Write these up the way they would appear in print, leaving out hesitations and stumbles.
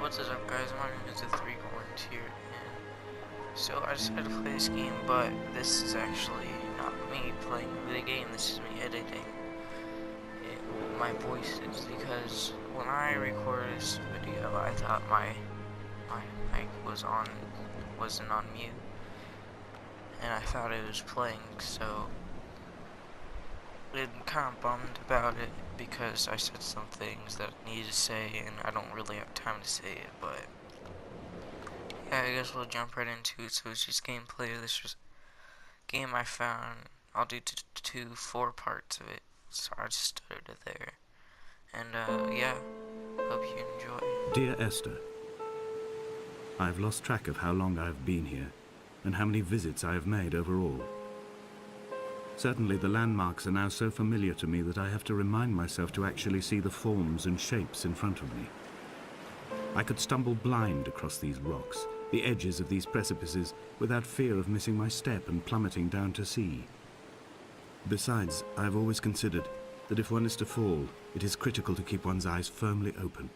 What's up guys, my name is the 3 Horns here, and so I decided to play this game, but this is actually not me playing the game, this is me editing my voices, because when I recorded this video, I thought my mic wasn't on mute, and I thought it was playing, so I'm kind of bummed about it, because I said some things that I needed to say, and I don't really have time to say it, but yeah, I guess we'll jump right into it. So it's just gameplay of this game I found. I'll do 4 parts of it, so I just started it there, and yeah, hope you enjoy. Dear Esther, I've lost track of how long I've been here, and how many visits I have made overall. Certainly the landmarks are now so familiar to me that I have to remind myself to actually see the forms and shapes in front of me. I could stumble blind across these rocks, the edges of these precipices, without fear of missing my step and plummeting down to sea. Besides, I have always considered that if one is to fall, it is critical to keep one's eyes firmly open.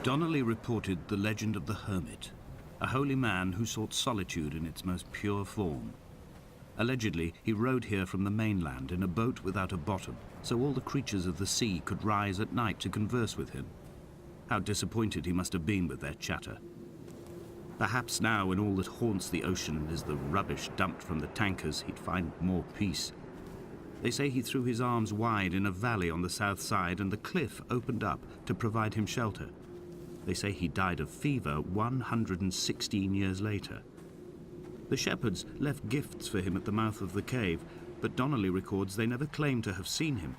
Donnelly reported the legend of the hermit, a holy man who sought solitude in its most pure form. Allegedly, he rode here from the mainland in a boat without a bottom, so all the creatures of the sea could rise at night to converse with him. How disappointed he must have been with their chatter. Perhaps now, when all that haunts the ocean is the rubbish dumped from the tankers, he'd find more peace. They say he threw his arms wide in a valley on the south side, and the cliff opened up to provide him shelter. They say he died of fever 116 years later. The shepherds left gifts for him at the mouth of the cave, but Donnelly records they never claimed to have seen him.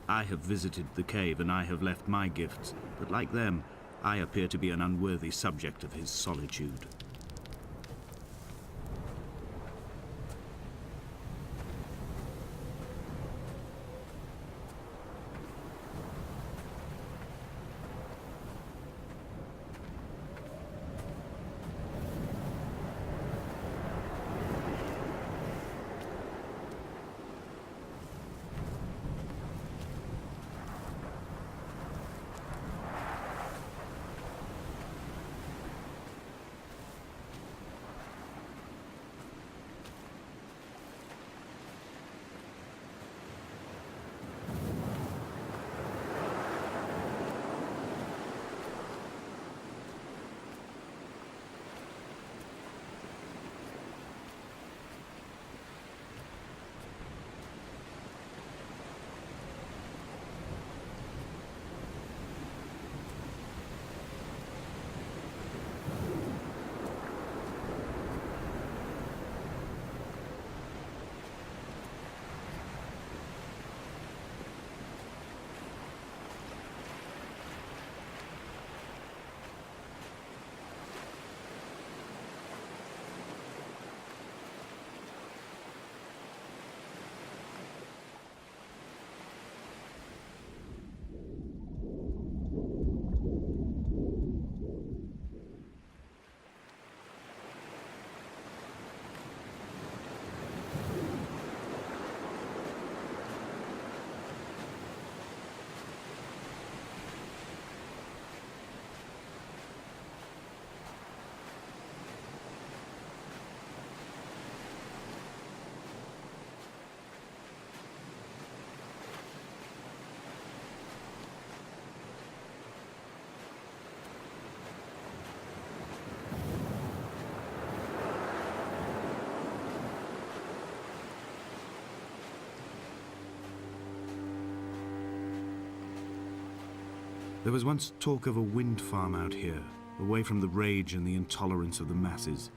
I have visited the cave and I have left my gifts, but like them, I appear to be an unworthy subject of his solitude. There was once talk of a wind farm out here, away from the rage and the intolerance of the masses.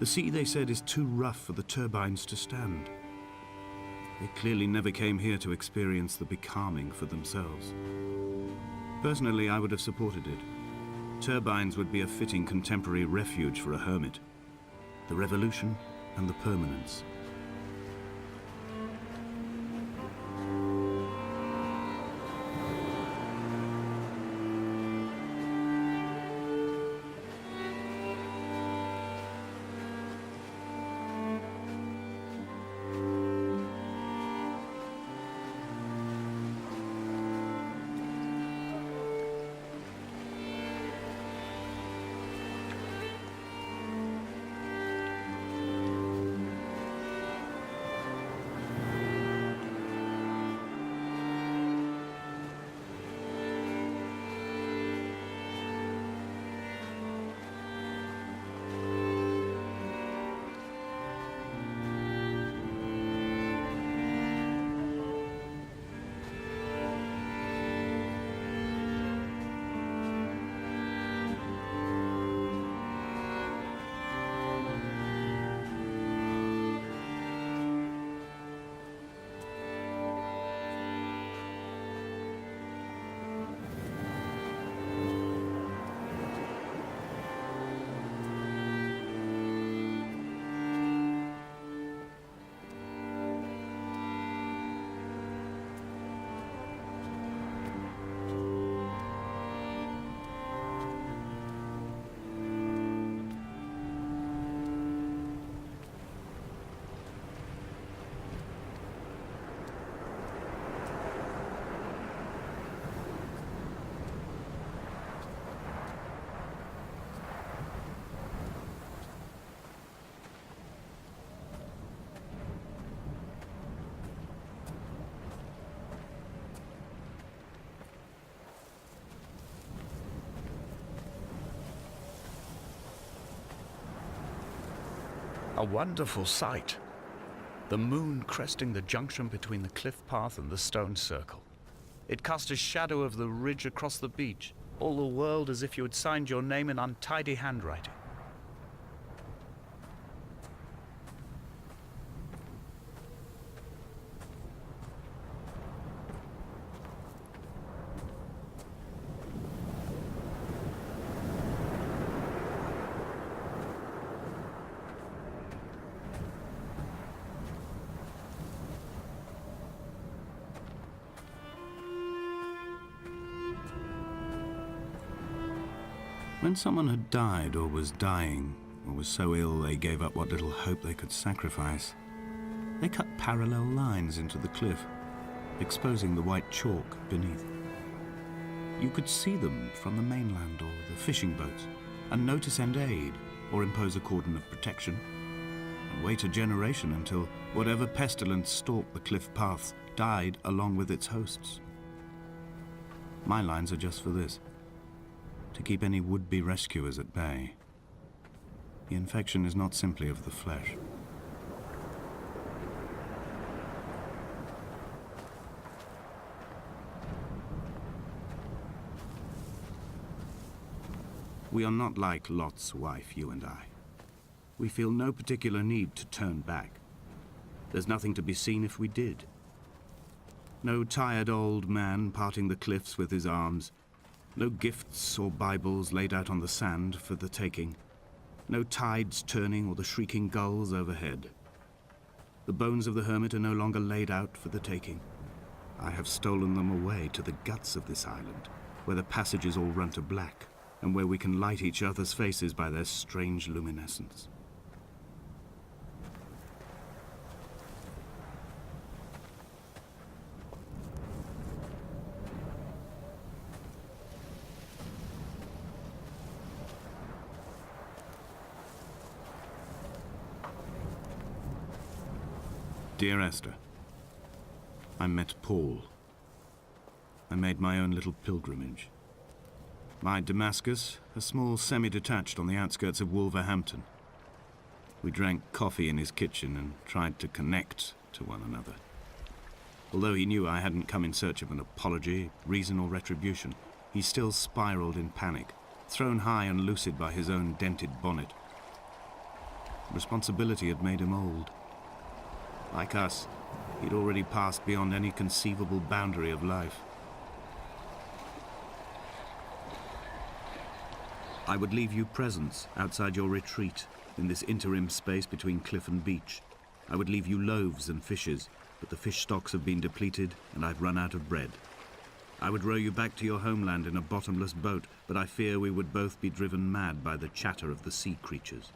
The sea, they said, is too rough for the turbines to stand. They clearly never came here to experience the becalming for themselves. Personally, I would have supported it. Turbines would be a fitting contemporary refuge for a hermit. The revolution and the permanence. A wonderful sight. The moon cresting the junction between the cliff path and the stone circle. It cast a shadow of the ridge across the beach, all the world as if you had signed your name in untidy handwriting. When someone had died or was dying, or was so ill they gave up what little hope they could sacrifice, they cut parallel lines into the cliff, exposing the white chalk beneath. You could see them from the mainland or the fishing boats, and know to send aid or impose a cordon of protection, and wait a generation until whatever pestilence stalked the cliff paths died along with its hosts. My lines are just for this. To keep any would-be rescuers at bay. The infection is not simply of the flesh. We are not like Lot's wife, you and I. We feel no particular need to turn back. There's nothing to be seen if we did. No tired old man parting the cliffs with his arms. No gifts or Bibles laid out on the sand for the taking. No tides turning or the shrieking gulls overhead. The bones of the hermit are no longer laid out for the taking. I have stolen them away to the guts of this island, where the passages all run to black, and where we can light each other's faces by their strange luminescence. Dear Esther, I met Paul. I made my own little pilgrimage. My Damascus, a small semi-detached on the outskirts of Wolverhampton. We drank coffee in his kitchen and tried to connect to one another. Although he knew I hadn't come in search of an apology, reason or retribution, he still spiraled in panic, thrown high and lucid by his own dented bonnet. Responsibility had made him old. Like us, he'd already passed beyond any conceivable boundary of life. I would leave you presents outside your retreat, in this interim space between cliff and beach. I would leave you loaves and fishes, but the fish stocks have been depleted and I've run out of bread. I would row you back to your homeland in a bottomless boat, but I fear we would both be driven mad by the chatter of the sea creatures.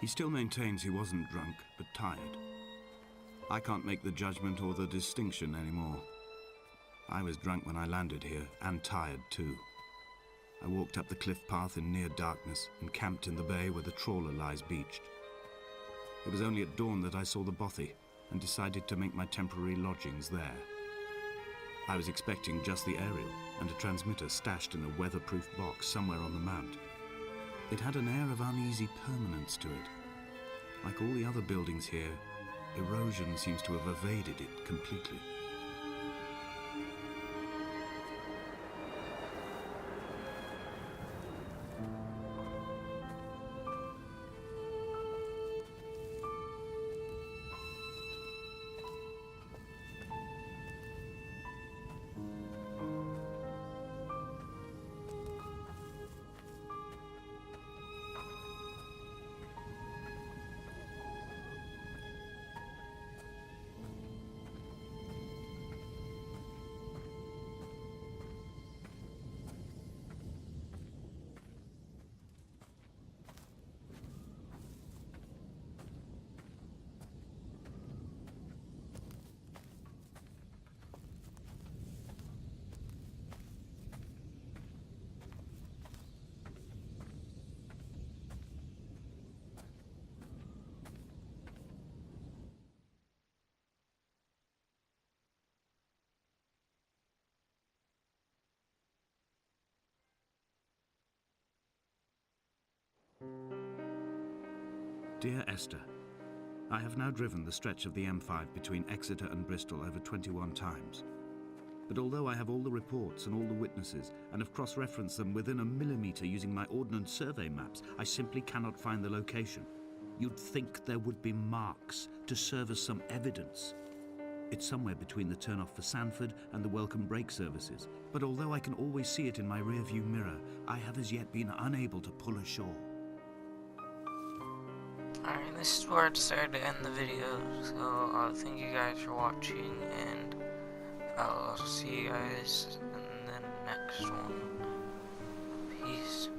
He still maintains he wasn't drunk, but tired. I can't make the judgment or the distinction anymore. I was drunk when I landed here, and tired too. I walked up the cliff path in near darkness and camped in the bay where the trawler lies beached. It was only at dawn that I saw the bothy and decided to make my temporary lodgings there. I was expecting just the aerial and a transmitter stashed in a weatherproof box somewhere on the mount. It had an air of uneasy permanence to it. Like all the other buildings here, erosion seems to have evaded it completely. Dear Esther, I have now driven the stretch of the M5 between Exeter and Bristol over 21 times. But although I have all the reports and all the witnesses, and have cross-referenced them within a millimetre using my Ordnance Survey maps, I simply cannot find the location. You'd think there would be marks to serve as some evidence. It's somewhere between the turn-off for Sanford and the welcome brake services, but although I can always see it in my rear-view mirror, I have as yet been unable to pull ashore. Alright, this is where I decided to end the video, so thank you guys for watching, and I'll see you guys in the next one. Peace.